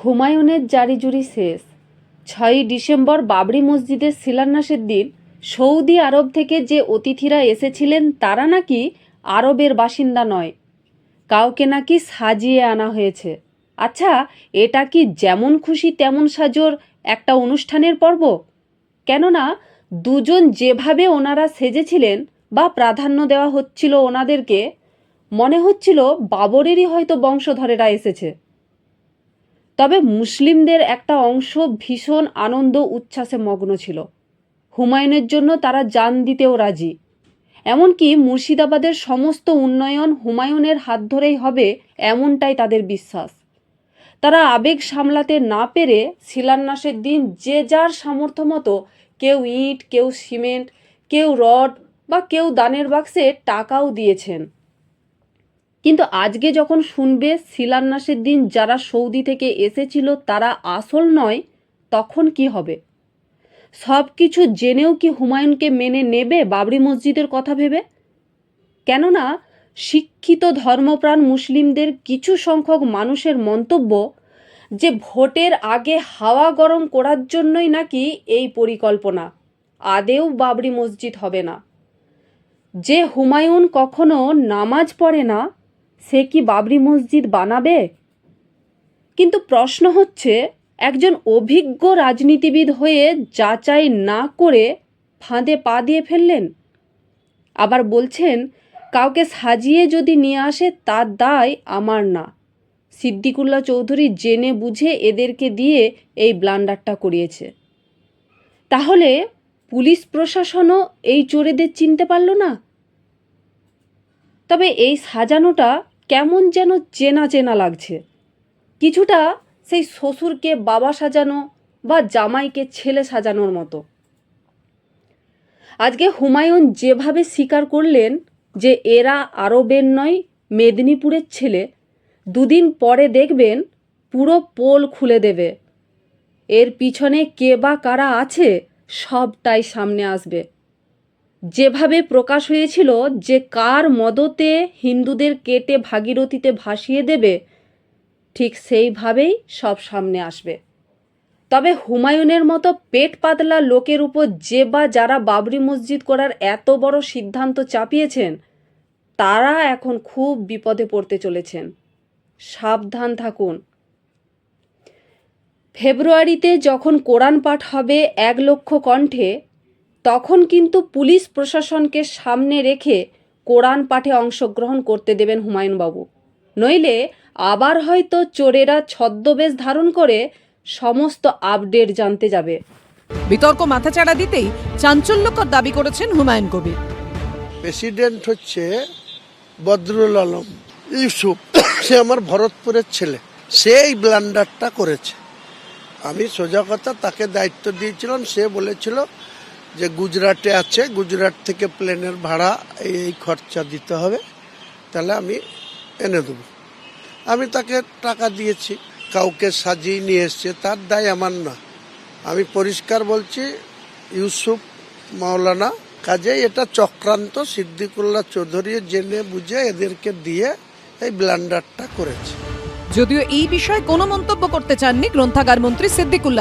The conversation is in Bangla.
হুমায়ুনের জারিজুরি শেষ। 6ই ডিসেম্বর বাবরি মসজিদের শিলান্যাসের দিন সৌদি আরব থেকে যে অতিথিরা এসেছিলেন তারা নাকি আরবের বাসিন্দা নয়, কাউকে নাকি সাজিয়ে আনা হয়েছে। আচ্ছা, এটা কি যেমন খুশি তেমন সাজোর একটা অনুষ্ঠানের পর্ব? কেননা দুজন যেভাবে ওনারা সেজেছিলেন বা প্রাধান্য দেওয়া হচ্ছিল ওনাদেরকে, মনে হচ্ছিল বাবরেরই হয়তো বংশধরেরা এসেছে। তবে মুসলিমদের একটা অংশ ভীষণ আনন্দ উচ্ছ্বাসে মগ্ন ছিল। হুমায়ুনের জন্য তারা জান দিতেও রাজি। এমনকি মুর্শিদাবাদের সমস্ত উন্নয়ন হুমায়ুনের হাত ধরেই হবে, এমনটাই তাদের বিশ্বাস। তারা আবেগ সামলাতে না পেরে শিলান্যাসের দিন যে যার সামর্থ্য মতো কেউ ইট, কেউ সিমেন্ট, কেউ রড বা কেউ দানের বাক্সে টাকাও দিয়েছেন। কিন্তু আজকে যখন শুনবে শিলান্যাসের দিন যারা সৌদি থেকে এসেছিল তারা আসল নয়, তখন কি হবে? সব কিছু জেনেও কি হুমায়ুনকে মেনে নেবে বাবরি মসজিদের কথা ভেবে? কেননা শিক্ষিত ধর্মপ্রাণ মুসলিমদের কিছু সংখ্যক মানুষের মন্তব্য যে ভোটের আগে হাওয়া গরম করার জন্যই নাকি এই পরিকল্পনা, আদেও বাবরি মসজিদ হবে না। যে হুমায়ুন কখনো নামাজ পড়ে না, সে কি বাবরি মসজিদ বানাবে? কিন্তু প্রশ্ন হচ্ছে, একজন অভিজ্ঞ রাজনীতিবিদ হয়ে যাচাই না করে ফাঁদে পা দিয়ে ফেললেন। আবার বলছেন কাউকে সাজিয়ে যদি নিয়ে আসে তার দায় আমার না। সিদ্দিকুল্লাহ চৌধুরী জেনে বুঝে এদেরকে দিয়ে এই ব্লান্ডারটা করিয়েছে। তাহলে পুলিশ প্রশাসনও এই চোরেদের চিনতে পারল না? তবে এই সাজানোটা কেমন যেন চেনা চেনা লাগছে। কিছুটা সেই শ্বশুরকে বাবা সাজানো বা জামাইকে ছেলে সাজানোর মতো। আজকে হুমায়ুন যেভাবে স্বীকার করলেন যে এরা আরবের নয়, মেদিনীপুরের ছেলে, দুদিন পরে দেখবেন পুরো পোল খুলে দেবে। এর পিছনে কে বা কারা আছে সবটাই সামনে আসবে। যেভাবে প্রকাশ হয়েছিল যে কার মদতে হিন্দুদের কেটে ভাগীরথীতে ভাসিয়ে দেবে, ঠিক সেইভাবেই সব সামনে আসবে। তবে হুমায়ুনের মতো পেট পাতলা লোকের উপর যে বা যারা বাবরি মসজিদ করার এত বড় সিদ্ধান্ত চাপিয়েছেন, তারা এখন খুব বিপদে পড়তে চলেছেন। সাবধান থাকুন। ফেব্রুয়ারিতে যখন কোরআন পাঠ হবে 1 লক্ষ কণ্ঠে, তখন কিন্তু পুলিশ প্রশাসনকে সামনে রেখে কোরআন পাঠে অংশগ্রহণ করতে দেবেন হুমায়ুনবাবু। নইলে আবার হয়তো চোরেরা ছদ্মবেশ ধারণ করে সমস্ত আপডেট জানতে যাবে। বিতর্ক মাথাচাড়া দিতেই চাঞ্চল্যকর দাবি করেছেন হুমায়ুন কবির। প্রেসিডেন্ট হচ্ছে বদরুল আলম ইউসুফ, সে আমার ভরতপুরের ছেলে, সে এই ব্লান্ডারটা করেছে। আমি সোজা কথা তাকে দায়িত্ব দিয়েছিলাম, সে বলেছিল যে গুজরাটে আছে, গুজরাট থেকে প্লেনের ভাড়া এই খরচা দিতে হবে, তাহলে আমি এনে দেবো। আমি তাকে টাকা দিয়েছি, কাউকে সাজিয়ে নিয়ে এসছে, তার দায় আমার না। আমি পরিষ্কার বলছি, ইউসুফ মাওলানা, কাজেই এটা চক্রান্ত। সিদ্দিকুল্লাহ চৌধুরী জেনে বুঝে এদেরকে দিয়ে এই ব্লান্ডারটা করেছে। যদিও এই বিষয়ে কোনো মন্তব্য করতে চাননি গ্রন্থাগার মন্ত্রী সিদ্দিকুল্লাহ।